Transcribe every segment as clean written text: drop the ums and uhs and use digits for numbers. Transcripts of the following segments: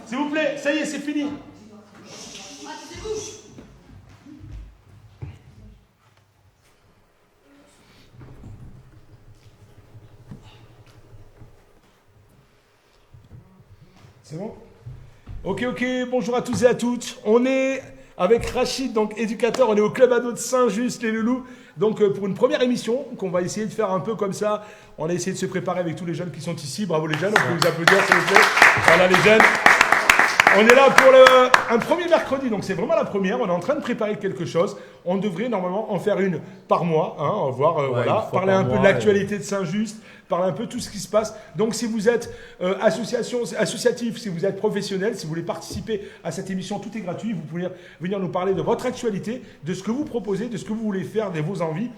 S'il vous plaît, ça y est, c'est fini. C'est bon? Ok, bonjour à tous et à toutes. On est avec Rachid, donc éducateur, on est au Club Ado de Saint-Just, les Loulous. Donc pour une première émission, qu'on va essayer de faire un peu comme ça, on a essayé de se préparer avec tous les jeunes qui sont ici. Bravo les jeunes, on peut vous applaudir s'il vous plaît. Voilà les jeunes. On est là pour un premier mercredi, donc c'est vraiment la première. On est en train de préparer quelque chose. On devrait normalement en faire une par mois, hein, on va voir, voilà, parler un peu de l'actualité de Saint-Just, parler un peu de tout ce qui se passe. Donc si vous êtes associatif, si vous êtes professionnel, si vous voulez participer à cette émission, tout est gratuit. Vous pouvez venir nous parler de votre actualité, de ce que vous proposez, de ce que vous voulez faire, de vos envies.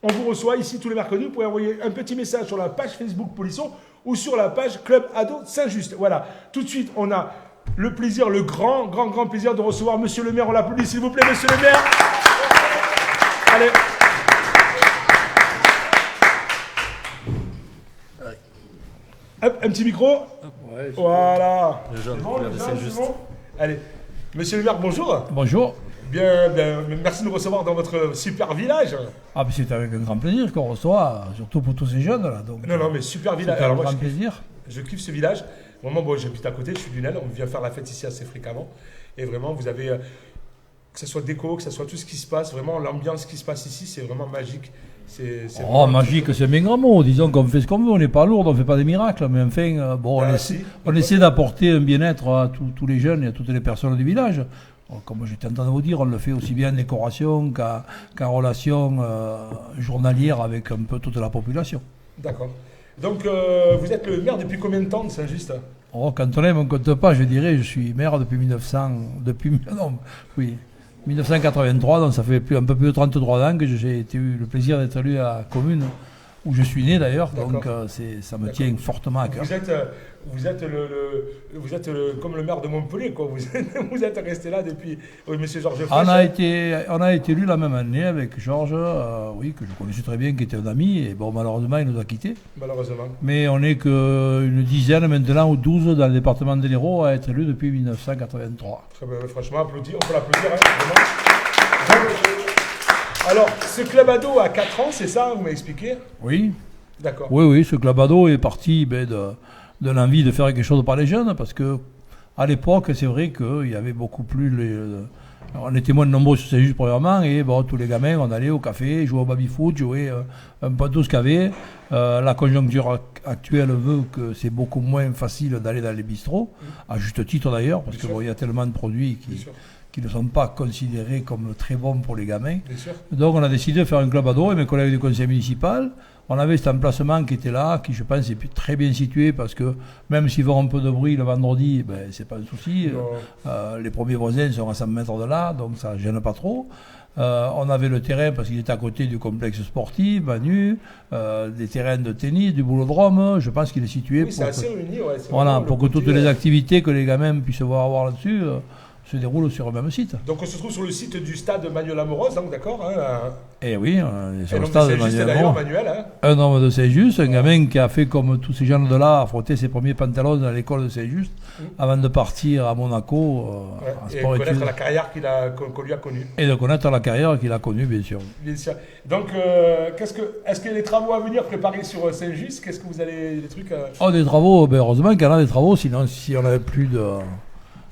On vous reçoit ici tous les mercredis. Vous pouvez envoyer un petit message sur la page Facebook Polisson ou sur la page Club Ado Saint-Just. Voilà, tout de suite, on a le plaisir, le grand plaisir de recevoir Monsieur le maire. On l'applaudit s'il vous plaît, Monsieur le maire. Allez. Hop, un petit micro. Ouais, voilà. Le jaune, bon, c'est juste. bon. Allez. Monsieur le maire, bonjour. Bonjour. Bien, merci de nous recevoir dans votre super village. Ah, mais c'est avec un grand plaisir qu'on reçoit, surtout pour tous ces jeunes là. Donc, non, mais super village. C'est un grand plaisir. Je kiffe ce village. Vraiment, bon, j'habite à côté, je suis du Nel, on vient faire la fête ici assez fréquemment. Et vraiment, vous avez, que ce soit déco, que ce soit tout ce qui se passe, vraiment l'ambiance qui se passe ici, c'est vraiment magique. Oh, magique, c'est un grand mot. Disons qu'on fait ce qu'on veut, on n'est pas lourd, on ne fait pas des miracles. Mais enfin, bon, on essaie d'apporter un bien-être à tous les jeunes et à toutes les personnes du village. Comme j'étais en train de vous dire, on le fait aussi bien en décoration qu'en relation journalière avec un peu toute la population. D'accord. Donc, vous êtes le maire depuis combien de temps de Saint-Just? Oh, quand on aime, on ne compte pas, je dirais, je suis maire depuis 1983, donc ça fait un peu plus de 33 ans que j'ai eu le plaisir d'être élu à la commune, où je suis né d'ailleurs, donc ça me tient fortement à cœur. Vous êtes comme le maire de Montpellier, quoi. Vous êtes resté là depuis... Oui, monsieur Georges Frêche. On a été élu la même année avec Georges, oui, que je connaissais très bien, qui était un ami, et bon, malheureusement, il nous a quittés. Malheureusement. Mais on n'est qu'une dizaine maintenant, ou 12 dans le département de l'Hérault, à être élus depuis 1983. Très bien, franchement, on peut l'applaudir, hein, vraiment. Alors, ce club ado a 4 ans, c'est ça, vous m'avez expliqué? Oui. D'accord. Oui, ce club ado est parti de l'envie de faire quelque chose par les jeunes, parce que à l'époque, c'est vrai qu'il y avait beaucoup plus... on était moins nombreux sur Saint-Just premièrement, et bon, tous les gamins, on allait au café, jouer au baby-foot, jouer un peu tout ce qu'il y avait. La conjoncture actuelle veut que c'est beaucoup moins facile d'aller dans les bistrots, à juste titre d'ailleurs, parce qu'il y a tellement de produits qui ne sont pas considérés comme très bons pour les gamins. Donc on a décidé de faire un club ado, et mes collègues du conseil municipal, on avait cet emplacement qui était là, qui je pense est très bien situé, parce que même s'il va un peu de bruit le vendredi, ben, c'est pas un souci. Les premiers voisins sont à 100 mètres de là, donc ça ne gêne pas trop. On avait le terrain parce qu'il est à côté du complexe sportif, Manu, des terrains de tennis, du boulodrome. Je pense qu'il est situé pour que toutes les activités que les gamins puissent avoir là-dessus se déroulent sur le même site. Donc on se trouve sur le site du stade Manuel Amoros, donc d'accord, hein, Eh oui, on est sur le stade Manuel Amoros. Hein. Un homme de Saint-Just, un gamin qui a fait comme tous ces jeunes de là, a frotté ses premiers pantalons dans l'école de Saint-Just avant de partir à Monaco et connaître la carrière qu'on lui a connue. Et de connaître la carrière qu'il a connue, bien sûr. Bien sûr. Donc, est-ce qu'il y a des travaux à venir préparés sur Saint-Just? Qu'est-ce que vous allez, des trucs des travaux, heureusement qu'il y en a des travaux, sinon si on n'avait plus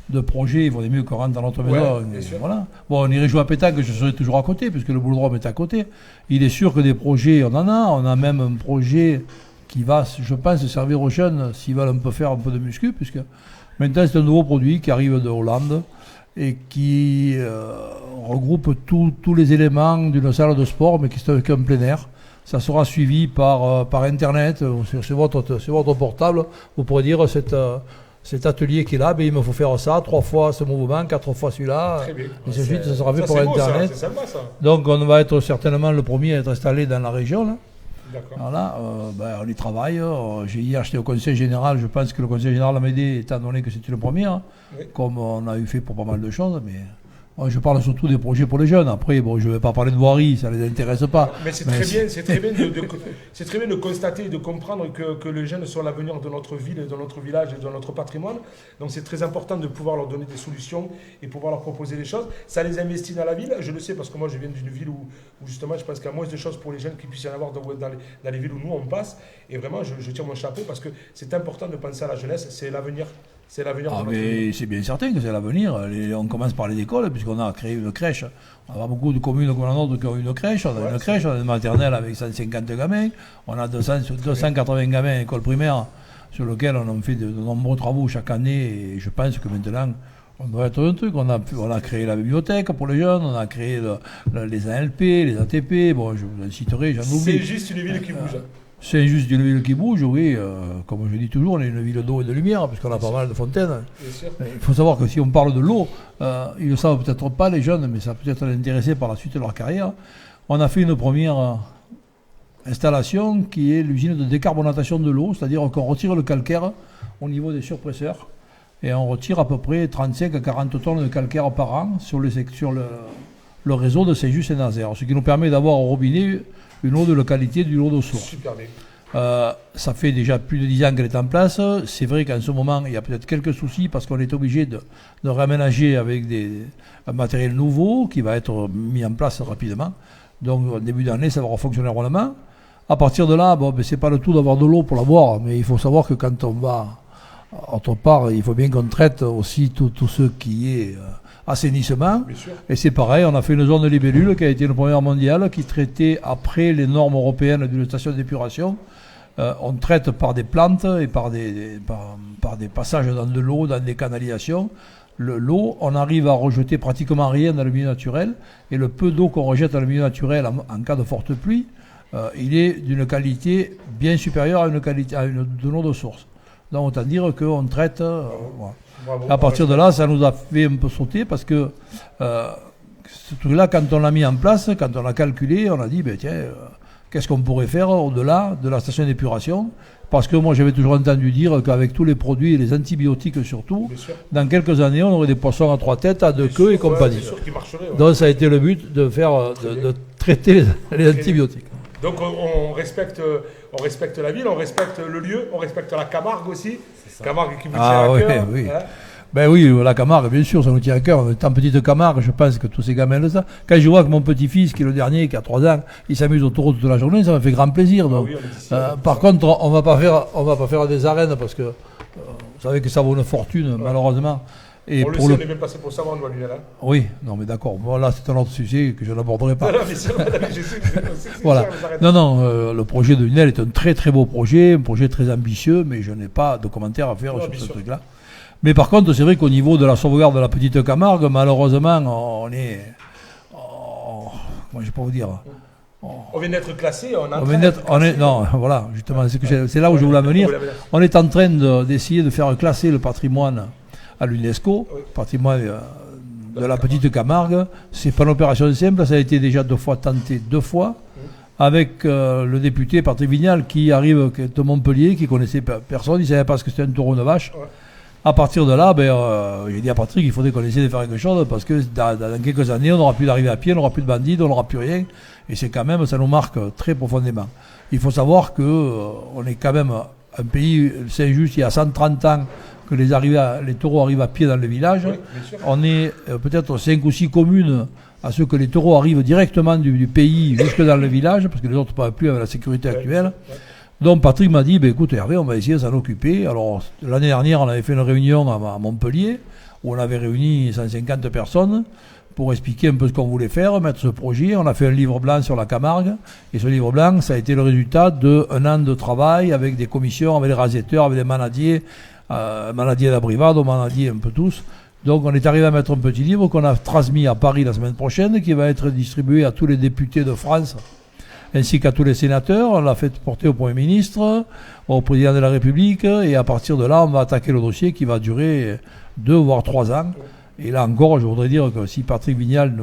de projets, il vaudrait mieux qu'on rentre dans notre maison. Voilà. Bon, on irait jouer à pétanque, je serai toujours à côté, puisque le boulodrome est à côté. Il est sûr que des projets, on en a. On a même un projet qui va, je pense, servir aux jeunes s'ils veulent faire un peu de muscu, puisque maintenant c'est un nouveau produit qui arrive de Hollande et qui regroupe tous les éléments d'une salle de sport, mais qui est qu'un plein air. Ça sera suivi par Internet, sur votre portable. Vous pourrez dire cet atelier qui est là, il me faut faire ça, 3 fois ce mouvement, 4 fois celui-là. Et ensuite, ça sera fait pour Internet. C'est sympa, ça. Donc, on va être certainement le premier à être installé dans la région. Là. D'accord. Voilà, on y travaille. J'ai hier acheté au Conseil Général. Je pense que le Conseil Général m'a aidé, étant donné que c'était le premier, comme on a eu fait pour pas mal de choses. Mais Moi, je parle surtout des projets pour les jeunes. Après, bon, je ne vais pas parler de voirie, ça ne les intéresse pas. Mais c'est très bien de constater et de comprendre que les jeunes sont l'avenir de notre ville, de notre village et de notre patrimoine. Donc c'est très important de pouvoir leur donner des solutions et pouvoir leur proposer des choses. Ça les investit dans la ville, je le sais parce que moi je viens d'une ville où justement je pense qu'il y a moins de choses pour les jeunes qu'il puisse y en avoir dans les villes où nous on passe. Et vraiment je tire mon chapeau parce que c'est important de penser à la jeunesse, c'est l'avenir. C'est l'avenir de notre ville. C'est bien certain que c'est l'avenir. On commence par les écoles, puisqu'on a créé une crèche. On a beaucoup de communes comme la nôtre qui ont une crèche. On a une crèche, on a une maternelle avec 150 gamins. On a 280 gamins à l'école primaire, sur lequel on a fait de nombreux travaux chaque année. Et je pense que maintenant, on doit être un truc. On a créé la bibliothèque pour les jeunes, on a créé les ALP, les ATP. Bon, je vous en citerai, j'en oublie. C'est juste une ville qui bouge. C'est juste une ville qui bouge, oui. Comme je dis toujours, on est une ville d'eau et de lumière, puisqu'on a pas mal de fontaines. Il faut savoir que si on parle de l'eau, ils ne le savent peut-être pas, les jeunes, mais ça peut être les intéresser par la suite de leur carrière. On a fait une première installation qui est l'usine de décarbonatation de l'eau, c'est-à-dire qu'on retire le calcaire au niveau des surpresseurs, et on retire à peu près 35 à 40 tonnes de calcaire par an sur le réseau de Saint-Just-et-Nazaire, ce qui nous permet d'avoir au robinet une eau de qualité d'une eau de source. Super bien. Ça fait déjà plus de 10 ans qu'elle est en place. C'est vrai qu'en ce moment, il y a peut-être quelques soucis parce qu'on est obligé de réaménager avec un matériel nouveau qui va être mis en place rapidement. Donc, au début d'année, ça va fonctionner normalement. À partir de là, c'est pas le tout d'avoir de l'eau pour la boire, mais il faut savoir que quand on va autre part, il faut bien qu'on traite aussi tout ce qui est assainissement. Et c'est pareil, on a fait une zone de libellule qui a été une première mondiale qui traitait après les normes européennes d'une station d'épuration. On traite par des plantes et par des passages dans de l'eau, dans des canalisations. L'eau, on arrive à rejeter pratiquement rien dans le milieu naturel. Et le peu d'eau qu'on rejette dans le milieu naturel en cas de forte pluie, il est d'une qualité bien supérieure à de l'eau de source. Donc autant dire qu'on traite. Bravo, à partir de là, ça nous a fait un peu sauter parce que ce truc-là, quand on l'a mis en place, quand on l'a calculé, on a dit, qu'est-ce qu'on pourrait faire au-delà de la station d'épuration? Parce que moi, j'avais toujours entendu dire qu'avec tous les produits, et les antibiotiques surtout, dans quelques années, on aurait des poissons à 3 têtes, à 2 queues et compagnie. Donc ça a été le but de traiter les antibiotiques. Donc on respecte la ville, on respecte le lieu, on respecte la Camargue aussi. Camargue qui vous tient à cœur. Oui. Hein? Ben oui, la Camargue, bien sûr, ça nous tient à cœur. En petite Camargue, je pense que tous ces gamins le savent. Quand je vois que mon petit-fils, qui est le dernier, qui a 3 ans, il s'amuse autour toute la journée, ça me fait grand plaisir. Donc. Par contre, on va pas faire des arènes parce que vous savez que ça vaut une fortune, malheureusement. Et on on est même passé pour ça avant de Lionel. Oui, non mais d'accord. Bon, là, c'est un autre sujet que je n'aborderai pas. Voilà. Non, le projet de Lionel est un très très beau projet, un projet très ambitieux, mais je n'ai pas de commentaires à faire sur ce truc-là. Mais par contre, c'est vrai qu'au niveau de la sauvegarde de la petite Camargue, malheureusement, on est... moi, je vais pas vous dire... On vient d'être classé, non, voilà, justement, c'est là où je voulais en venir. On est en train d'essayer de faire classer le patrimoine à l'UNESCO, patrimoine de la petite Camargue. C'est pas une opération simple, ça a été déjà tenté deux fois, avec le député Patrick Vignal qui arrive de Montpellier, qui connaissait personne, il ne savait pas ce que c'était un taureau de vache. À partir de là, j'ai dit à Patrick qu'il faudrait qu'on essaie de faire quelque chose, parce que dans quelques années, on n'aura plus d'arrivée à pied, on n'aura plus de bandits, on n'aura plus rien, et c'est quand même, ça nous marque très profondément. Il faut savoir qu'on est quand même un pays, c'est juste, il y a 130 ans, que les taureaux arrivent à pied dans le village. Oui, on est peut-être 5 ou 6 communes à ce que les taureaux arrivent directement du pays jusque dans le village, parce que les autres ne peuvent plus avec la sécurité actuelle. Donc Patrick m'a dit, écoute Hervé, on va essayer de s'en occuper. Alors l'année dernière, on avait fait une réunion à Montpellier, où on avait réuni 150 personnes pour expliquer un peu ce qu'on voulait faire, mettre ce projet. On a fait un livre blanc sur la Camargue, et ce livre blanc, ça a été le résultat d'un an de travail avec des commissions, avec les rasetteurs, avec les manadiers, Manadier d'Abrivado, Manadier un peu tous. Donc on est arrivé à mettre un petit livre qu'on a transmis à Paris la semaine prochaine, qui va être distribué à tous les députés de France, ainsi qu'à tous les sénateurs. On l'a fait porter au Premier ministre, au Président de la République, et à partir de là, on va attaquer le dossier qui va durer 2 voire 3 ans. Et là encore, je voudrais dire que si Patrick Vignal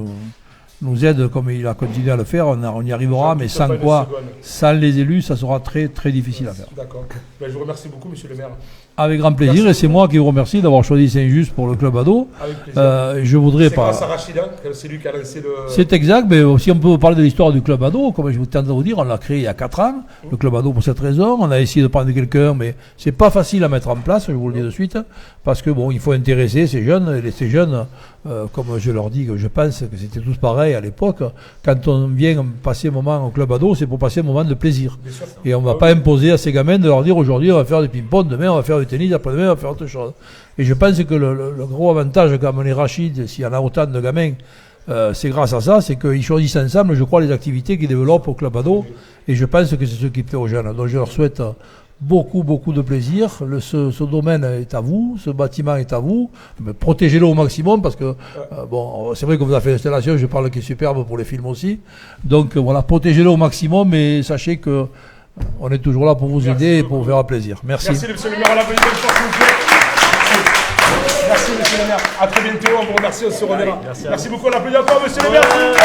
nous aide comme il a continué à le faire, on y arrivera, mais sans quoi, sans les élus, ça sera très très difficile à faire. D'accord. Ben, je vous remercie beaucoup, monsieur le maire. Avec grand plaisir, et c'est moi qui vous remercie d'avoir choisi Saint-Just pour le club ado. Avec plaisir. Je voudrais c'est pas. grâce à Rachid, hein, c'est lui qui a lancé le. C'est exact, mais si on peut parler de l'histoire du club ado, comme je vous tente de vous dire, on l'a créé il y a 4 ans, le club ado pour cette raison. On a essayé de prendre quelqu'un, mais c'est pas facile à mettre en place, je vous le dis de suite, parce que bon, il faut intéresser ces jeunes, et ces jeunes, comme je leur dis, que je pense que c'était tous pareil à l'époque. Quand on vient passer un moment au club ado, c'est pour passer un moment de plaisir. Et on ne va pas imposer à ces gamins de leur dire aujourd'hui on va faire du ping-pong, demain on va faire du tennis, après-demain on va faire autre chose. Et je pense que le gros avantage qu'a amené Rachid, s'il y en a autant de gamins, c'est grâce à ça, c'est qu'ils choisissent ensemble, je crois, les activités qu'ils développent au club ado. Et je pense que c'est ce qui plaît aux jeunes. Donc je leur souhaite beaucoup de plaisir. Ce domaine est à vous, ce bâtiment est à vous. Mais protégez-le au maximum parce que, bon, c'est vrai que vous avez fait l'installation, je parle qui est superbe pour les films aussi. Donc voilà, protégez-le au maximum et sachez que on est toujours là pour vous aider et pour vous faire plaisir. Merci. Merci, monsieur le maire. On l'applaudit une fois, s'il vous plaît. Merci, monsieur le maire. À très bientôt. On vous remercie. On se reverra. Merci beaucoup. On l'applaudit encore, monsieur le maire. S'il vous plaît.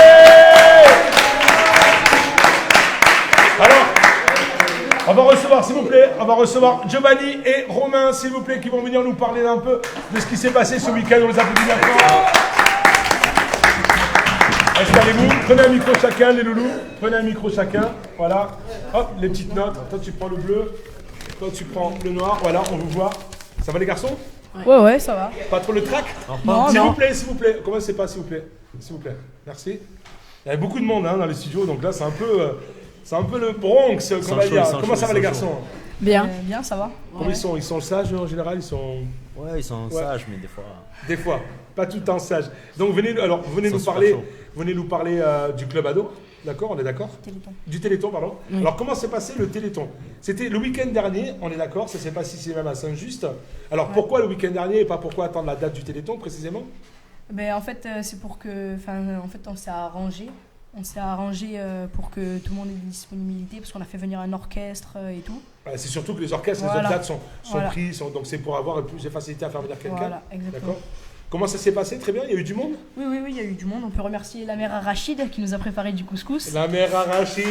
Alors, on va recevoir, s'il vous plaît, Giovanni et Romain, s'il vous plaît, qui vont venir nous parler un peu de ce qui s'est passé ce week-end. On les applaudit encore. Installez-vous, prenez un micro chacun, les loulous. Prenez un micro chacun. Voilà. Hop, les petites notes. Toi, tu prends le bleu. Toi, tu prends le noir. Voilà, on vous voit. Ça va, les garçons? Ouais, ça va. Pas trop le trac? Non, S'il vous plaît, s'il vous plaît. Comment c'est pas, s'il vous plaît? S'il vous plaît. Merci. Il y avait beaucoup de monde dans les studios, donc là, c'est un peu le Bronx, qu'on va dire. Comment ça va, les garçons? Bien, ça va. Comment ils sont sages en général? Ouais, ils sont sages, mais des fois. Des fois, pas tout le temps sages. Donc venez nous parler du club ado. D'accord, on est d'accord? Du Téléthon, pardon. Oui. Alors comment s'est passé le Téléthon? C'était le week-end dernier, on est d'accord, ça s'est passé ici même à Saint-Just. Alors pourquoi le week-end dernier et pas pourquoi attendre la date du Téléthon précisément? Ben, en fait, c'est pour que. On s'est arrangé. On s'est arrangé pour que tout le monde ait des disponibilités parce qu'on a fait venir un orchestre et tout. C'est surtout que les orchestres, les autres dates sont pris, donc c'est pour avoir plus de facilité à faire venir quelqu'un. Voilà, exactement. D'accord. Comment ça s'est passé? Très bien, il y a eu du monde? Oui, il y a eu du monde. On peut remercier la mère Rachid qui nous a préparé du couscous. La mère Rachid,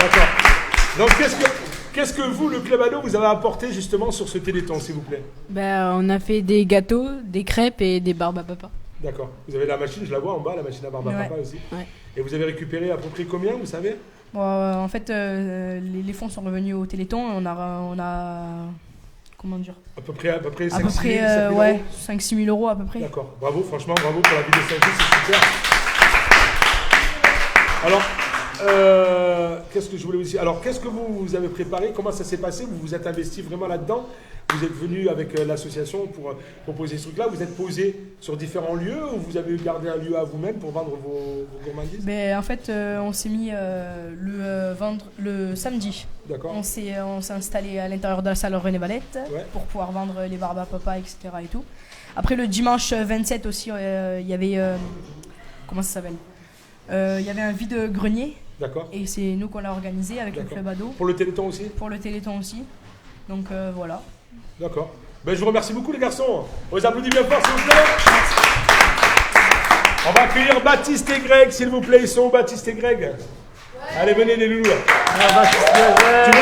D'accord. Donc qu'est-ce que vous, le club ado, vous avez apporté justement sur ce Téléthon, s'il vous plaît? On a fait des gâteaux, des crêpes et des barbes à papa. D'accord. Vous avez la machine, je la vois en bas, la machine à barbe à papa aussi. Ouais. Et vous avez récupéré à peu près combien, vous savez? Bon, en fait, les fonds sont revenus au Téléthon. On a comment dire? À peu près 5-6 000 euros à peu près. D'accord. Bravo, franchement, bravo pour la vie de Saint-Just, c'est super. Alors, qu'est-ce que je voulais aussi? Alors, qu'est-ce que vous avez préparé? Comment ça s'est passé? Vous vous êtes investi vraiment là-dedans? Vous êtes venu avec l'association pour proposer ce truc-là. Vous êtes posé sur différents lieux ou vous avez gardé un lieu à vous-même pour vendre vos gourmandises? En fait, on s'est mis le samedi. D'accord. On s'est installé à l'intérieur de la salle René Valette pour pouvoir vendre les barbes à papa, etc. et tout. Après, le dimanche 27 aussi, il y avait... comment ça s'appelle? Il y avait un vide-grenier. D'accord. Et c'est nous qu'on l'a organisé avec le club ado. Pour le Téléthon aussi? Pour le Téléthon aussi. Donc voilà. D'accord. Je vous remercie beaucoup, les garçons. On les applaudit bien fort, s'il vous plaît. On va accueillir Baptiste et Greg, s'il vous plaît. Ils sont où, Baptiste et Greg? Allez, venez, les loulous. Tu peux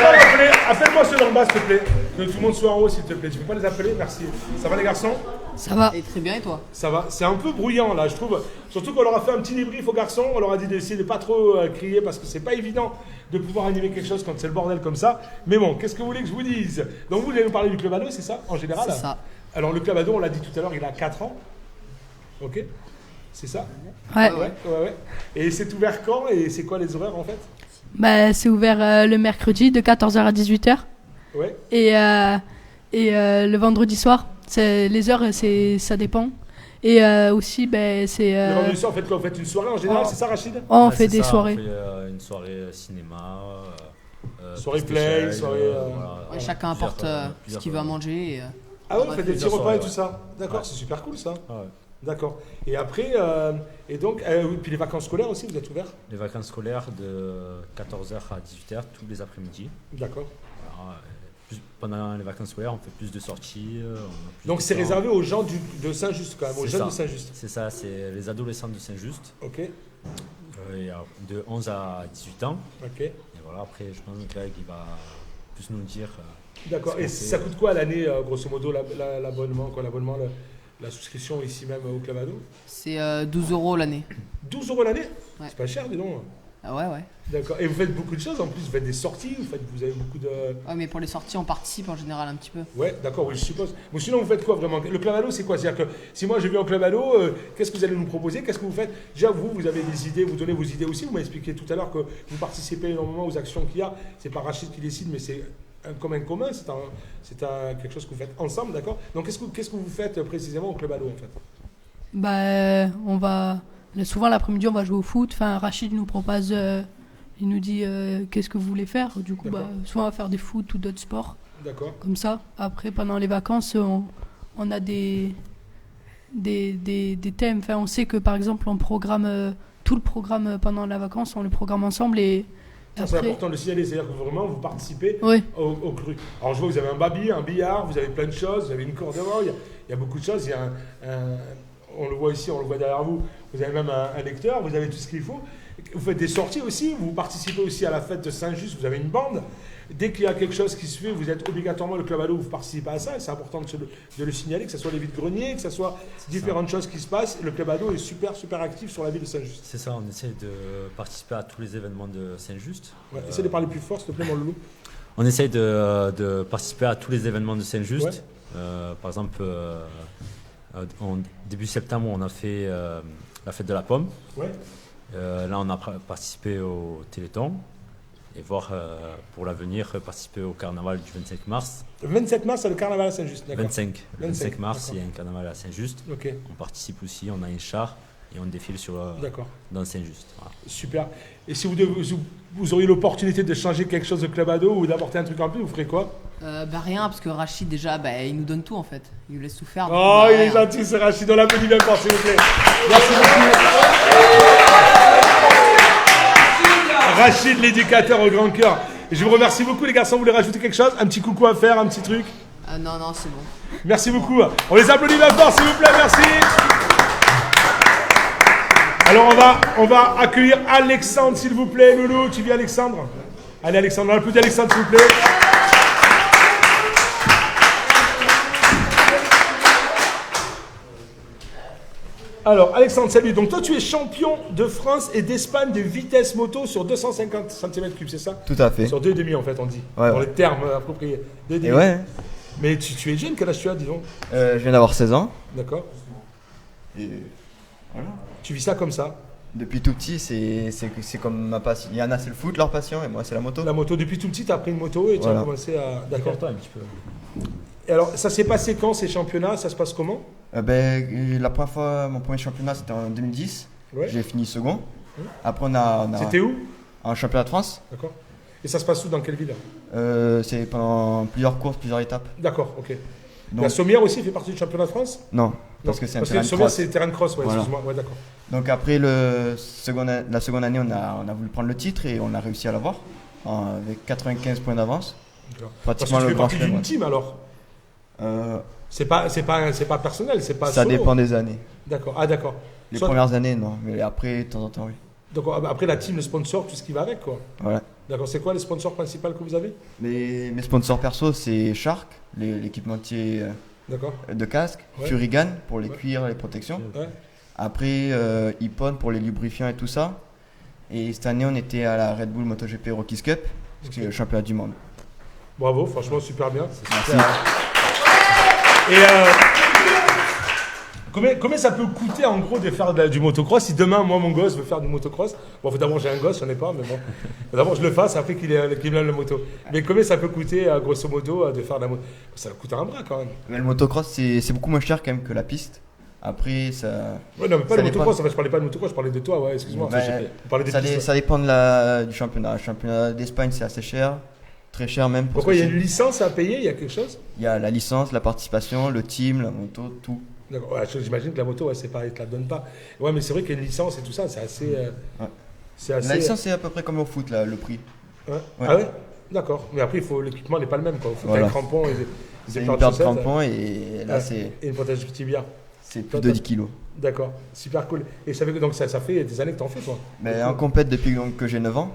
pas l'appeler? Appelle-moi ceux d'en bas, s'il te plaît. Que tout le monde soit en haut, s'il te plaît. Tu peux pas les appeler? Merci. Ça va, les garçons? Ça va. Et très bien, et toi? Ça va. C'est un peu bruyant, là, je trouve. Surtout qu'on leur a fait un petit débrief aux garçons. On leur a dit d'essayer de pas trop crier parce que c'est pas évident de pouvoir animer quelque chose quand c'est le bordel comme ça. Mais bon, qu'est-ce que vous voulez que je vous dise? Donc, vous allez nous parler du club ado, c'est ça, en général? C'est ça. Alors, le club ado, on l'a dit tout à l'heure, il a 4 ans. Ok? C'est ça? Ouais. Et c'est ouvert quand? Et c'est quoi les horaires, en fait? C'est ouvert le mercredi de 14h à 18h. Ouais. Et le vendredi soir, les heures, ça dépend. Et aussi, c'est... Le vendredi soir, vous faites quoi? Vous faites une soirée en général, c'est ça, Rachid? On fait des soirées. On fait une soirée cinéma, soirée play, soirée... Ouais, chacun apporte ce qu'il va manger. Ah ouais, vous faites des petits repas et tout ça? D'accord, c'est super cool ça. Ah ouais. D'accord. Et après, puis les vacances scolaires aussi, vous êtes ouverts? Les vacances scolaires de 14h à 18h tous les après-midi. D'accord. Voilà. pendant les vacances scolaires, on fait plus de sorties. Donc c'est réservé aux gens de Saint-Just quand même, aux jeunes de Saint-Just. C'est ça, c'est les adolescents de Saint-Just. Ok. De 11 à 18 ans. Ok. Et voilà, après, je pense que Greg il va plus nous dire. D'accord. Et ça coûte quoi à l'année, grosso modo, l'abonnement, la souscription ici même au Club Ado? C'est 12 € l'année. 12 € l'année? Ouais. C'est pas cher, dis donc. Ah ouais. D'accord. Et vous faites beaucoup de choses en plus, vous faites des sorties, vous avez beaucoup de. Ouais, mais pour les sorties, on participe en général un petit peu. Ouais, d'accord, oui, je suppose. Mais sinon, vous faites quoi vraiment? Le Club Ado, c'est quoi? C'est-à-dire que si moi je viens au Club Ado, qu'est-ce que vous allez nous proposer? Qu'est-ce que vous faites? Déjà, vous avez des idées, vous donnez vos idées aussi. Vous m'avez expliqué tout à l'heure que vous participez énormément aux actions qu'il y a. C'est pas Rachid qui décide, mais c'est un commun, c'est quelque chose que vous faites ensemble, d'accord? Donc, qu'est-ce que vous faites précisément au Club Ado en fait? On va. Souvent l'après-midi, on va jouer au foot. Enfin, Rachid nous propose. Il nous dit qu'est-ce que vous voulez faire. Du coup, souvent on va faire des foot ou d'autres sports. D'accord. Comme ça. Après, pendant les vacances, on a des thèmes. Enfin, on sait que par exemple, on programme tout le programme pendant la vacance, on le programme ensemble et. Ça, c'est important de le signaler, c'est-à-dire que vraiment vous participez Oui. au cru. Alors je vois que vous avez un baby, un billard, vous avez plein de choses, vous avez une corde de main, il y a beaucoup de choses. Il y a on le voit ici, on le voit derrière vous, vous avez même un lecteur, vous avez tout ce qu'il faut. Vous faites des sorties aussi, vous participez aussi à la fête de Saint-Just, vous avez une bande. Dès qu'il y a quelque chose qui se fait, vous êtes obligatoirement le Club Ado, vous participez à ça, et c'est important de le signaler, que ce soit les vides-greniers, que ce soit différentes choses qui se passent. Le Club Ado est super actif sur la ville de Saint-Just. C'est ça, on essaie de participer à tous les événements de Saint-Just. Ouais, essaie de parler plus fort, s'il te plaît, mon loulou. On essaie de participer à tous les événements de Saint-Just. Ouais. Par exemple, en début septembre, on a fait la fête de la pomme. Ouais. Là, on a participé au Téléthon. Et voir pour l'avenir participer au carnaval du 25 mars. Le 27 mars, c'est le carnaval à Saint-Just, d'accord. 25 mars, il y a un carnaval à Saint-Just. Ok. On participe aussi, on a un char et on défile dans Saint-Just. Voilà. Super. Et si vous auriez l'opportunité de changer quelque chose au Club Ado ou d'apporter un truc en plus, vous ferez quoi? Rien, parce que Rachid, déjà, il nous donne tout en fait. Il nous laisse tout faire. Oh, il est gentil, ce Rachid. On l'applaudit bien fort, s'il vous plaît. Merci beaucoup. Rachid, l'éducateur au grand cœur. Je vous remercie beaucoup, les garçons. Vous voulez rajouter quelque chose? Un petit coucou à faire, un petit truc? Non, c'est bon. Merci beaucoup. On les applaudit bien fort, s'il vous plaît. Merci. Alors, on va accueillir Alexandre, s'il vous plaît. Loulou, tu viens, Alexandre? Allez, Alexandre, on applaudit Alexandre, s'il vous plaît. Alors, Alexandre, salut. Donc, toi, tu es champion de France et d'Espagne de vitesse moto sur 250 cm3, c'est ça? Tout à fait. Sur 2,5 en fait, on dit. Ouais, dans les termes appropriés. 2,5. Et ouais. Mais tu es jeune, quel âge tu as, disons? Je viens d'avoir 16 ans. D'accord. Et voilà. Tu vis ça comme ça? Depuis tout petit, c'est comme ma passion. Il y en a, c'est le foot, leur passion, et moi, c'est la moto. La moto, depuis tout petit, tu as pris une moto et tu as commencé à. D'accord. Toi un petit peu. Et alors, ça s'est passé quand ces championnats? Ça se passe comment? La première fois, mon premier championnat, c'était en 2010. Ouais. J'ai fini second. Après, on a C'était où? Un championnat de France. D'accord. Et ça se passe où? Dans quelle ville? C'est pendant plusieurs courses, plusieurs étapes. D'accord, ok. Donc, la Sommière aussi fait partie du championnat de France? Non, parce que c'est un terrain de Sommière, cross. c'est terrain de cross, ouais, Voilà. excuse-moi. Ouais, d'accord. Donc après la seconde année, on a voulu prendre le titre et on a réussi à l'avoir avec 95 points d'avance. D'accord. Pratiquement Parce que tu le fais grand partie chelem. d'une team alors? C'est pas personnel, c'est pas Ça solo. dépend des années. D'accord, ah d'accord. Les premières années, non, mais après, de temps en temps, oui. Donc après la team, le sponsor, tout ce qui va avec quoi. Voilà. D'accord, c'est quoi les sponsors principaux que vous avez? Mes sponsors perso, c'est Shark, l'équipementier D'accord. de casque, Ouais. Furigan pour les cuirs, les protections. Ouais. Après, Ippon pour les lubrifiants et tout ça. Et cette année, on était à la Red Bull MotoGP Rockies Cup, qui est le championnat du monde. Bravo, franchement super bien. Merci. Et combien ça peut coûter en gros de faire du motocross? Si demain, moi, mon gosse veut faire du motocross, bon, d'abord j'ai un gosse, j'en ai pas, mais bon, d'abord je le fasse, après qu'il aime la moto. Mais combien ça peut coûter, grosso modo, de faire de la moto? Ça coûte un bras quand même. Mais le motocross, c'est beaucoup moins cher quand même que la piste. Après, ça. Ouais, non, mais pas ça le dépend. motocross, en fait, je parlais pas de motocross, je parlais de toi, ouais, excuse-moi. Bah, On parlait des pistes, ça dépend du championnat. Le championnat d'Espagne, c'est assez cher. Très cher même. Pourquoi il y a une licence à payer? Il y a quelque chose? Il y a la licence, la participation, le team, la moto, tout. D'accord. Ouais, j'imagine que la moto, ouais, c'est pareil, tu la donnes pas. Ouais, mais c'est vrai qu'il y a une licence et tout ça, c'est assez. Ouais. C'est assez. La licence, c'est à peu près comme au foot, là, le prix. Ouais. Ouais. Ah ouais? D'accord. Mais après, l'équipement n'est pas le même. Il faut Voilà. des crampons et des C'est paires une de paire de chaussettes. crampons et là, Et une protège tibia. c'est plus de 10 kilos. D'accord. Super cool. Et donc ça fait des années que tu en fais, toi? Mais en compète depuis donc, que j'ai 9 ans,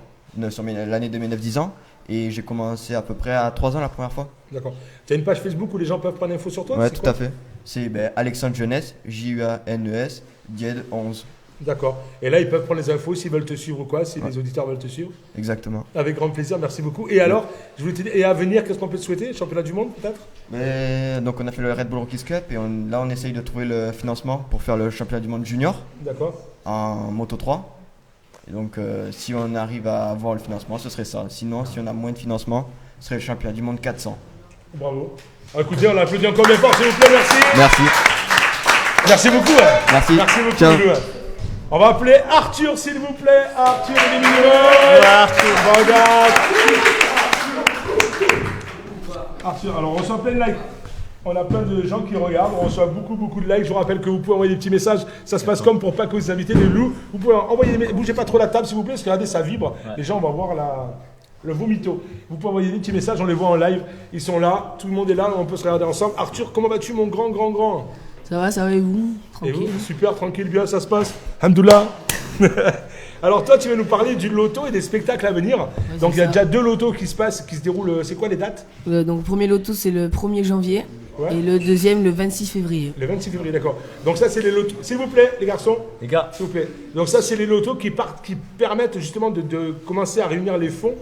sur l'année de mes 9-10 ans, et j'ai commencé à peu près à 3 ans la première fois. D'accord. Tu as une page Facebook où les gens peuvent prendre info sur toi? Ouais, C'est tout quoi? à fait. C'est Alexandre Jeunesse, Juanes, Died 11. D'accord. Et là, ils peuvent prendre les infos s'ils veulent te suivre ou quoi, si Ouais. les auditeurs veulent te suivre. Exactement. Avec grand plaisir, merci beaucoup. Et alors, je voulais te dire, et à venir, qu'est-ce qu'on peut te souhaiter? Championnat du monde, peut-être? Mais, donc on a fait le Red Bull Rookies Cup et là on essaye de trouver le financement pour faire le championnat du monde junior D'accord. en Moto 3. Et donc si on arrive à avoir le financement, ce serait ça. Sinon, si on a moins de financement, ce serait le championnat du monde 400. Bravo. Écoutez, on l'applaudit encore bien fort, s'il vous plaît, merci. Merci. Merci beaucoup. Merci. Merci beaucoup. Ciao. Lou. On va appeler Arthur, s'il vous plaît. Arthur, il est mignon. Arthur, regarde. Arthur, alors on reçoit plein de likes. On a plein de gens qui regardent, on reçoit beaucoup de likes. Je vous rappelle que vous pouvez envoyer des petits messages. Ça se passe comme pour pas que vous invitez les loups. Vous pouvez envoyer des bougez pas trop la table, s'il vous plaît, parce que regardez, ça vibre. Ouais. Les gens vont voir le vomito. Vous pouvez envoyer des petits messages, on les voit en live. Ils sont là, tout le monde est là, on peut se regarder ensemble. Arthur, comment vas-tu, mon grand? Ça va et vous? Et Tranquille. vous? Super, tranquille, bien, ça se passe. Hamdoullah. Alors toi, tu vas nous parler du loto et des spectacles à venir. Donc il y a ça. déjà 2 lotos qui se déroulent. C'est quoi les dates? Donc le premier loto c'est le 1er janvier Ouais. et le deuxième le 26 février. Le 26 février, d'accord. Donc ça, c'est les lotos. S'il vous plaît, les garçons. Les gars, S'il vous plaît. Donc ça, c'est les lotos qui permettent justement de commencer à réunir les fonds.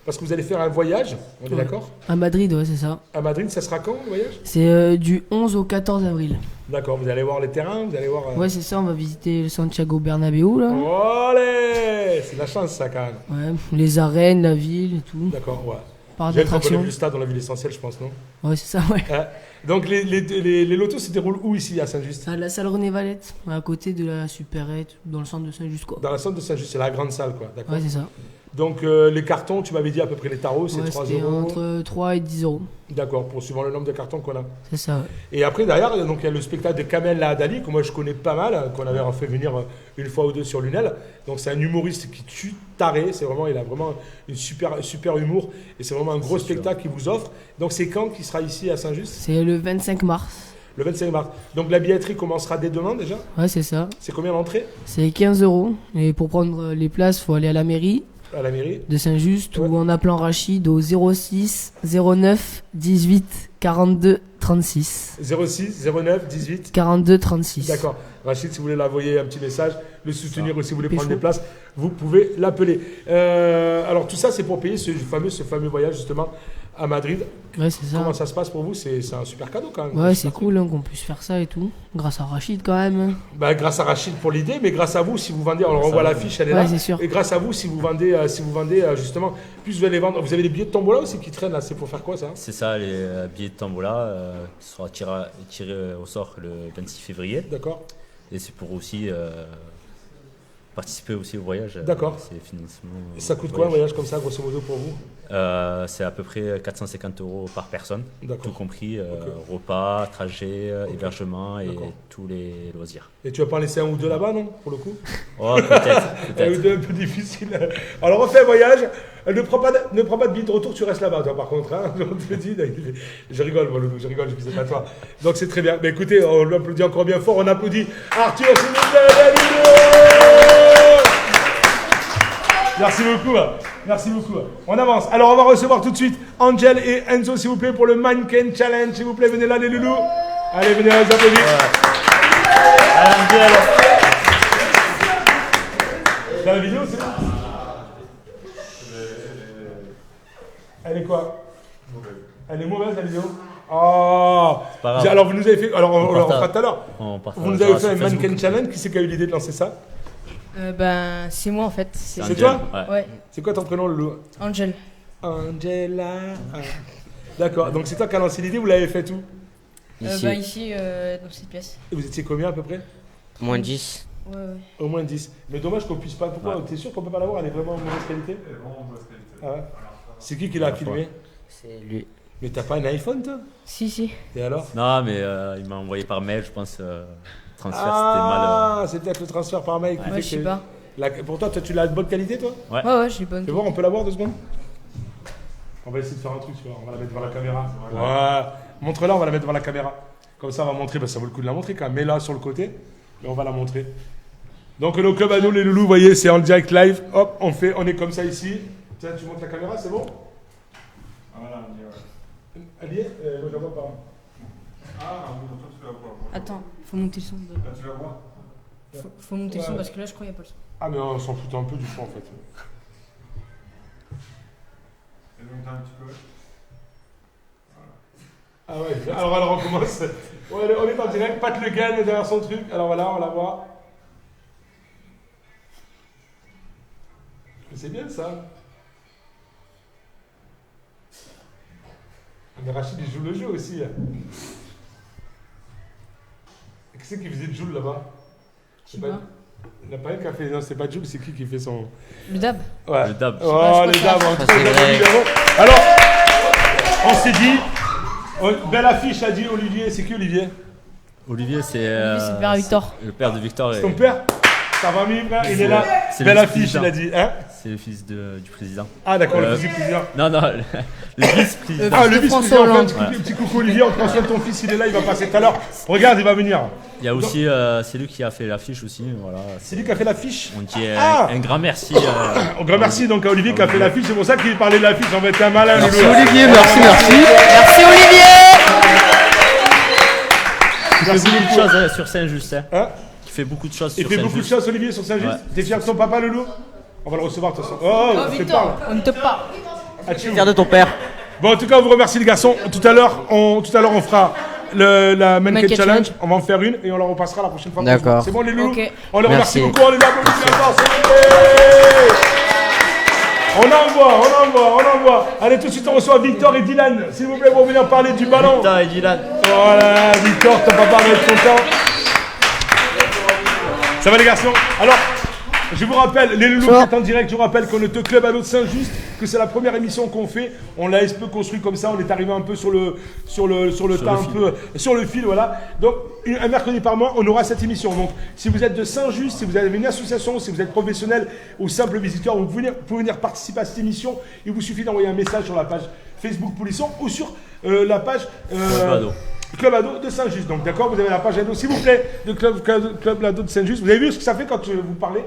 Parce que vous allez faire un voyage, on est Ouais. d'accord? À Madrid, ouais, c'est ça. À Madrid, ça sera quand le voyage? C'est du 11 au 14 avril. D'accord, vous allez voir les terrains, vous allez voir... Ouais, c'est ça, on va visiter le Santiago Bernabéu là. Allez, c'est de la chance ça quand même. Ouais, les arènes, la ville et tout. D'accord, ouais. Parc J'ai un peu d'attractions. vu le stade dans la ville essentielle, je pense, non? Ouais, c'est ça, ouais. Donc les lotos se déroulent où ici à Saint-Just? À la salle René Valette, à côté de la Supérette, dans le centre de Saint-Just quoi. Dans la salle de Saint-Just, c'est la grande salle quoi, d'accord? Ouais, c'est ça. Donc les cartons, tu m'avais dit à peu près les tarots, c'est Ouais, 3 c'était euros. entre 3 et 10 euros. D'accord, pour suivant le nombre de cartons qu'on a. C'est ça, ouais. Et après derrière, donc il y a le spectacle de Kamel Lahadali, que moi je connais pas mal, qu'on avait fait venir une fois ou deux sur Lunel. Donc c'est un humoriste qui tue taré, c'est vraiment, il a vraiment une super humour et c'est vraiment un gros spectacle qu'il vous offre. Donc c'est quand qu'il sera ici à Saint-Just? C'est le 25 mars. Le 25 mars. Donc la billetterie commencera dès demain déjà? Ouais, c'est ça. C'est combien l'entrée C'est 15 euros. Et pour prendre les places, faut aller à la mairie à la mairie? de Saint-Just Ouais. ou en appelant Rachid au 06 09 18 42 36. 06 09 18. 42 36. D'accord. Rachid, si vous voulez l'envoyer un petit message, le soutenir ou si vous voulez prendre Pécho. des places, vous pouvez l'appeler. Alors tout ça, c'est pour payer ce fameux voyage justement à Madrid. Ouais, c'est ça. Comment ça se passe pour vous? C'est un super cadeau quand même. Ouais, c'est cool hein, qu'on puisse faire ça et tout. Grâce à Rachid quand même. hein. Bah, grâce à Rachid pour l'idée, mais grâce à vous, si vous vendez, alors on voit l'affiche, elle est là. Ouais, c'est sûr. Et grâce à vous, si vous vendez justement, plus vous allez vendre. Vous avez des billets de tombola aussi qui traînent là. C'est pour faire quoi ça? c'est ça, les billets de Tambola qui sera tiré au sort le 26 février. D'accord. Et c'est pour aussi participer aussi au voyage. D'accord. C'est le financement. Et ça coûte quoi un voyage comme ça, grosso modo, pour vous? C'est à peu près 450 € par personne, D'accord. tout compris Ok. repas, trajet, Ok. hébergement et D'accord. tous les loisirs. Et tu vas pas en laisser un ou deux là-bas, non? Pour le coup? Oh, peut-être, Un ou peut-être. deux un peu difficile. Alors on fait un voyage. Ne prends pas de billet de retour, tu restes là-bas, toi, par contre. Hein, je te le dis. Je rigole, moi, Loulou, je rigole, je ne sais pas toi. Donc c'est très bien. Mais écoutez, on l'applaudit encore bien fort. On applaudit Arthur, s'il vous plaît, merci beaucoup. Merci beaucoup. On avance. Alors on va recevoir tout de suite Angel et Enzo, s'il vous plaît, pour le Mannequin Challenge. S'il vous plaît, venez là, les loulous. Allez, venez, on les applaudit. Dans la vidéo, c'est bon? Elle est quoi? Elle est mauvaise, la vidéo? Oh! pas grave. Alors vous nous avez fait. Alors on partage. fera tout à l'heure. On partagera Vous nous avez fait sur un Facebook. Mannequin Challenge. Qui c'est qui a eu l'idée de lancer ça? Ben, c'est moi en fait. C'est Angel. toi? Ouais. Ouais, C'est quoi ton prénom, Loulou? Angel. Angela. Ah. D'accord, donc c'est toi qui as lancé l'idée, vous l'avez fait où? Ici, Ben, ici, dans cette pièce. Et vous étiez combien à peu près? moins 10. Ouais, ouais. Au moins 10. Mais dommage qu'on puisse pas. Pourquoi? Ouais. T'es sûr qu'on peut pas l'avoir? Elle est vraiment en mauvaise qualité? Ah ouais. C'est qui l'a filmé? C'est lui. Mais t'as pas un iPhone toi? Si. Et alors? Non, mais il m'a envoyé par mail, je pense. Transfert, Ah, c'est peut-être le transfert par mail qui fait Ouais, je sais que- pas. Pour toi, tu l'as de bonne qualité toi? Ouais, j'ai bonne. Fais voir, on peut l'avoir 2 secondes? On va essayer de faire un truc, tu vois. On va la mettre devant la caméra. Ouais. Montre-la, on va la mettre devant la caméra. Comme ça, on va montrer, ça vaut le coup de la montrer quand même. Mets-la sur le côté, mais on va la montrer. Donc, le club à nous, les loulous, vous voyez, c'est en direct live. Hop, on est comme ça ici. Tiens, tu montes la caméra, c'est bon? Voilà, on y est. Elle y est? Moi, je la vois pas. Ah, toi, tu la vois. Attends, faut monter le son. Là, tu la vois? Faut monter le son parce que là, je crois qu'il n'y a pas le son. Ah, mais on s'en fout un peu du son en fait. Ah ouais, alors on recommence. Ouais, on est en direct, Pat Le Guen est derrière son truc. Alors voilà, on la voit. C'est bien ça. Mais Rachid il joue le jeu aussi. Qui c'est qui faisait le Joule là-bas? Je sais pas. Il n'y en a pas un qui a fait. Non, c'est pas Joule, c'est qui fait son. Le dab. Ouais. Le dab. Oh, les dabs, en tout cas, alors, on s'est dit. Belle affiche, a dit Olivier. C'est qui Olivier? Olivier, c'est le père Victor. Le père de Victor. C'est ton père? Ça va mieux, frère? Il est là. Belle affiche, il a dit. Hein? C'est le fils du président. Ah, d'accord, le fils du président. Non, le vice-président. Ah, le vice-président. Un petit coucou, Olivier. On prend soin de ton fils, il est là, il va passer tout à l'heure. Regarde, il va venir. Il y a aussi, c'est lui qui a fait l'affiche aussi. Voilà. C'est lui qui a fait l'affiche? On dit un grand merci. Un grand merci donc à Olivier qui a fait l'affiche. C'est pour ça qu'il parlait de l'affiche. On va être un malin. Merci Olivier, merci. Merci Olivier. Il fait beaucoup de choses sur Saint-Just. Hein? Il fait beaucoup de choses sur Saint-Just. Il fait beaucoup de choses, Olivier, sur Saint-Just. Ouais. T'es fier de ton papa, Loulou? On va le recevoir de toute façon. Oh, Victor, on ne te parle. Fier de ton père. Bon, en tout cas, on vous remercie les garçons. Tout à l'heure, on fera la Mannequin Challenge. On va en faire une et on la repassera la prochaine fois. D'accord. C'est bon les loulous? Okay. On les remercie Merci. beaucoup, on les applaudit encore. On envoie. Allez, tout de suite, on reçoit Victor et Dylan. S'il vous plaît, pour venir parler du ballon. Victor et Dylan. Voilà, Victor, ton papa va être content. Ça va les garçons? Alors, je vous rappelle, les loulous qui sont en direct, je vous rappelle qu'on est au Club Ado de Saint-Just, que c'est la première émission qu'on fait. On l'a un peu construit comme ça, on est arrivé un peu sur le tas, un peu sur le fil, voilà. Donc, un mercredi par mois, on aura cette émission. Donc, si vous êtes de Saint-Just, si vous avez une association, si vous êtes professionnel ou simple visiteur, vous pouvez venir participer à cette émission. Il vous suffit d'envoyer un message sur la page Facebook Polisson ou sur la page Club Ado de Saint-Just. Donc, d'accord, vous avez la page Ado, s'il vous plaît, de Club Ado de Saint-Just. Vous avez vu ce que ça fait quand vous parlez?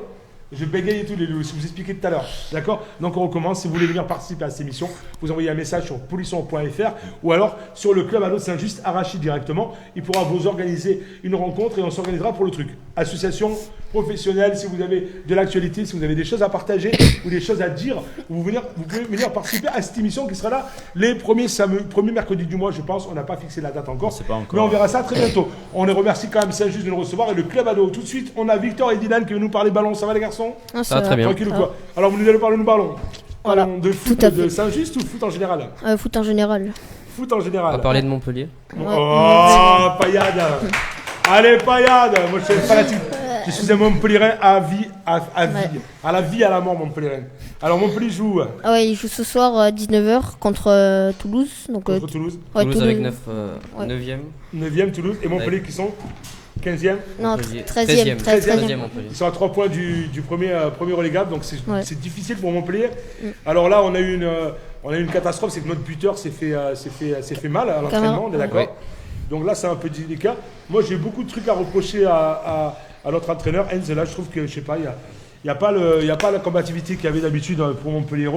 Je bégaye et tout, les loulous, je vous expliquais tout à l'heure. D'accord? Donc on recommence. Si vous voulez venir participer à cette émission, vous envoyez un message sur polisson.fr ou alors sur le Club Ado de Saint-Just, Rachid directement. Il pourra vous organiser une rencontre et on s'organisera pour le truc. Association professionnelle, si vous avez de l'actualité, si vous avez des choses à partager ou des choses à dire, vous pouvez venir participer à cette émission qui sera là les premiers mercredis du mois, je pense. On n'a pas fixé la date encore, mais on verra ça très bientôt. On les remercie quand même Saint-Just de nous recevoir et le Club Ado. Tout de suite, on a Victor et Dylan qui vont nous parler ballon. Ça va les garçons? Ça va très bien. Tranquille ou quoi? Alors vous nous allez parler de ballon. Voilà. De foot de Saint-Just ou foot en général? Foot en général. Foot en général. On va parler de Montpellier. Oh, Payade. Allez, Payade. Moi, je suis fanatique. Je suis un Montpellierin à vie, à vie. À la vie, à la mort, Montpellierin. Alors, Montpellier joue. Ah ouais, il joue ce soir à 19h contre Toulouse. Donc, contre Toulouse. Ouais, Toulouse avec 9e. 9e Toulouse. Et Montpellier qui sont 15e? Non, 13e. Montpellier. Ils sont à 3 points du premier relégable, donc c'est difficile pour Montpellier. Alors là, on a eu une catastrophe, c'est que notre buteur s'est fait mal à l'entraînement, on est d'accord? Ouais. Donc là, c'est un peu délicat. Moi, j'ai beaucoup de trucs à reprocher à notre entraîneur, Hens. Là, je trouve que, je sais pas, il n'y a pas la combativité qu'il y avait d'habitude pour Montpellier.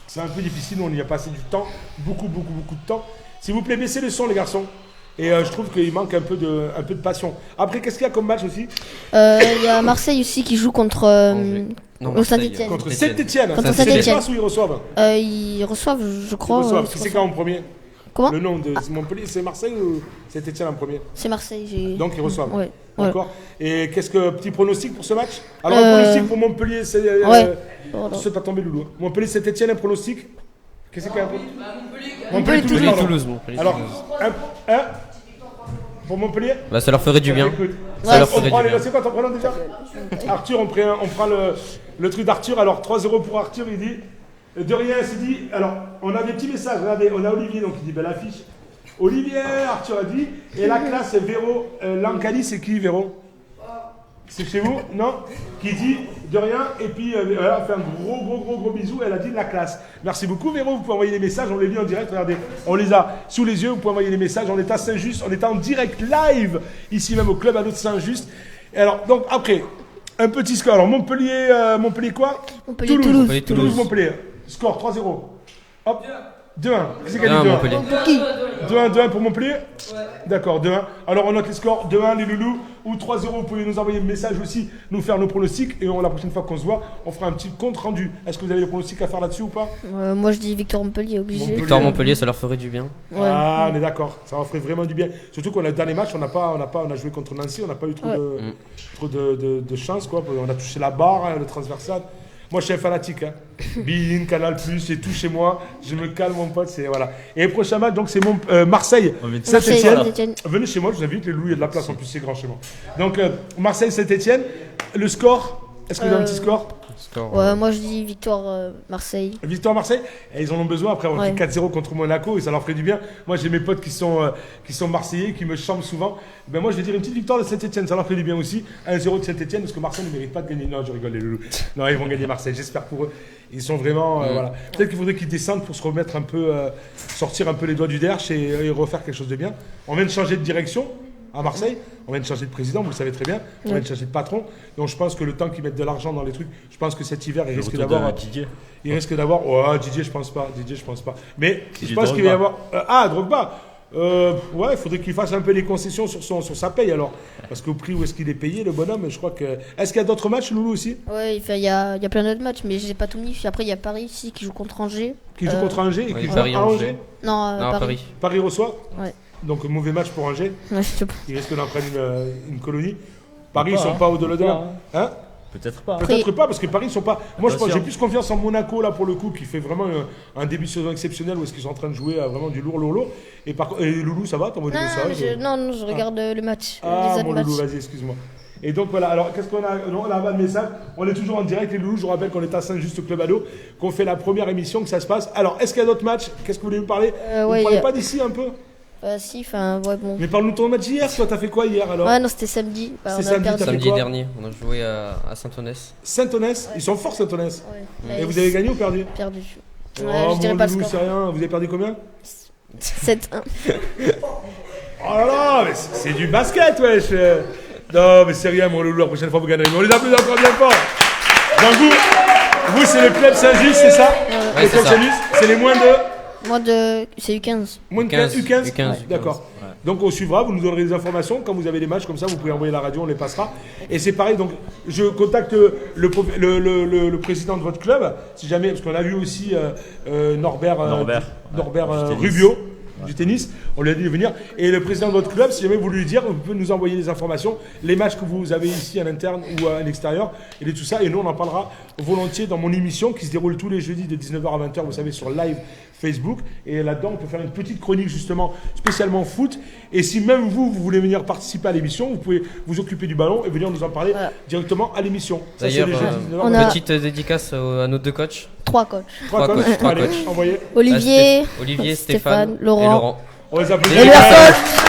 C'est un peu difficile, on y a passé du temps, beaucoup de temps. S'il vous plaît, baissez le son, les garçons. Et je trouve qu'il manque un peu de passion. Après, qu'est-ce qu'il y a comme match aussi? Il y a Marseille aussi qui joue contre Saint-Etienne. Contre Saint-Etienne. Contre Saint-Etienne. Où ils reçoivent? Ils reçoivent, je crois. Qui c'est quand en premier? Comment? Le nom de Montpellier, c'est Marseille ou Saint-Etienne en premier? C'est Marseille. Donc ils reçoivent. Ouais. D'accord. Et qu'est-ce que petit pronostic pour ce match? Alors un pronostic pour Montpellier, c'est. C'est pas tombé Loulou. Montpellier, Saint-Etienne, un pronostic? Qu'est-ce qu'il y a? Montpellier, Toulouse. Alors, pour Montpellier? Bah, ça leur ferait du bien. C'est quoi ton prénom déjà? Arthur, on prend le truc d'Arthur. Alors 3-0 pour Arthur, il dit. De rien, c'est dit. Alors, on a des petits messages. Regardez, on a Olivier, donc il dit belle affiche. Olivier, Arthur a dit. Et la classe, Véro. Lancali, c'est qui, Véro? C'est chez vous? Non? Qui dit De rien. Et puis, voilà, on fait un gros bisou. Elle a dit la classe. Merci beaucoup, Véro. Vous pouvez envoyer les messages. On les lit en direct. Regardez, on les a sous les yeux. Vous pouvez envoyer les messages. On est à Saint-Just. On est en direct live, ici même au Club Ado de Saint-Just. Et alors, donc, après, un petit score. Alors, Montpellier quoi? Toulouse, Montpellier. Score 3-0. Hop. 2-1. Qui c'est qui a dit 2-1? 2-1 pour Montpellier. D'accord, 2-1. Alors on note les scores, 2-1 les loulous, ou 3-0, vous pouvez nous envoyer un message aussi, nous faire nos pronostics, et la prochaine fois qu'on se voit, on fera un petit compte rendu. Est-ce que vous avez des pronostics à faire là-dessus ou pas? Moi je dis victoire Montpellier, obligé. Victoire Montpellier, ça leur ferait du bien. Ouais. Ah, on est d'accord, ça leur ferait vraiment du bien. Surtout qu'on a le dernier match, on a joué contre Nancy, on n'a pas eu trop de chance, quoi. On a touché la barre, le transversal. Moi, je suis un fanatique. Hein. Bein, Canal+, c'est tout chez moi. Je me calme, mon pote. C'est voilà. Et le prochain match, donc, c'est Marseille, Saint-Etienne. Venez chez moi, je vous invite. Les loups, il y a de la place. En plus, c'est grand chez moi. Donc, Marseille, Saint-Etienne. Le score, est-ce que vous avez un petit score? Ouais, moi je dis victoire Marseille. Victoire Marseille. Et ils en ont besoin. Après, on fait 4-0 contre Monaco et ça leur ferait du bien. Moi, j'ai mes potes qui sont marseillais, qui me chantent souvent. Ben, moi, je vais dire une petite victoire de Saint-Etienne. Ça leur ferait du bien aussi. 1-0 de Saint-Etienne parce que Marseille ne mérite pas de gagner. Non, je rigole, les loulous. Non, ils vont gagner Marseille. J'espère pour eux. Ils sont vraiment. Voilà. Peut-être qu'il faudrait qu'ils descendent pour se remettre un peu, sortir un peu les doigts du derche et refaire quelque chose de bien. On vient de changer de direction. À Marseille, on vient de changer de président, vous le savez très bien, on vient de changer de patron, donc je pense que le temps qu'ils mettent de l'argent dans les trucs, je pense que cet hiver, il risque d'avoir... Didier, je pense pas, mais je pense qu'il va y avoir... Drogba il faudrait qu'il fasse un peu les concessions sur sa paye alors, parce qu'au prix où est-ce qu'il est payé, le bonhomme, je crois que... Est-ce qu'il y a d'autres matchs, Loulou, aussi? Ouais, il y a plein d'autres matchs, mais j'ai pas tout mis. Après, il y a Paris ici qui joue contre Angers. Qui joue contre Angers et qui joue à Angers? Non, Paris. Paris reçoit? Ouais. Donc mauvais match pour Angers. Ouais, je sais pas. Ils risquent d'en prendre une colonie. Paris, ils sont pas au-delà. Hein? Peut-être pas. Peut-être pas, parce que Paris, ils sont pas. Moi, je pense j'ai plus confiance en Monaco, là, pour le coup, qui fait vraiment un début de saison exceptionnel où est-ce qu'ils sont en train de jouer à vraiment du lourd. Et Loulou, ça va? T'envoies des messages? Non, je regarde le match. Mon Loulou, vas-y, excuse-moi. Et donc voilà, alors qu'est-ce qu'on a? Non, on a pas de message. On est toujours en direct, les loulous. Je vous rappelle qu'on est à Saint-Just au Club Ado, qu'on fait la première émission, que ça se passe. Alors, est-ce qu'il y a d'autres matchs? Qu'est-ce que vous voulez me parler? Vous ne parlez pas d'ici un peu? Si, bon. Mais parle-nous de ton match hier, toi, t'as fait quoi hier alors? Non, c'était samedi. Samedi dernier, on a joué à Saint-Onès. Saint-Onès? Ils sont forts, Saint-Onès. Ouais. Et vous avez gagné ou perdu? Perdu. Je dirais pas le score. C'est rien. Vous avez perdu combien? 7-1. Oh là là, mais c'est du basket, wesh. Non, mais c'est rien, mon loulou. La prochaine fois, vous gagnerez. On les applaudit encore bien fort. Donc vous, c'est le club Saint-Just, c'est ça? Le club Saint-Just, c'est les moins de. C'est U15. Moins de 15. U15, ouais. D'accord. Ouais. Donc on suivra, vous nous donnerez des informations. Quand vous avez des matchs comme ça, vous pouvez envoyer la radio, on les passera. Et c'est pareil, donc je contacte le président de votre club, si jamais, parce qu'on a vu aussi Norbert Rubio. Du tennis, on lui a dit de venir. Et le président de votre club, si jamais vous voulez lui dire, vous pouvez nous envoyer des informations, les matchs que vous avez ici à l'interne ou à l'extérieur, et tout ça. Et nous, on en parlera volontiers dans mon émission qui se déroule tous les jeudis de 19h à 20h, vous savez, sur live Facebook. Et là-dedans, on peut faire une petite chronique justement spécialement foot. Et si même vous voulez venir participer à l'émission, vous pouvez vous occuper du ballon et venir nous en parler directement à l'émission. D'ailleurs, petite dédicace à nos deux coachs. 3 coachs. 3 coachs. Envoyez. Olivier, Stéphane, Laurent. On les applaudit. Et le coach.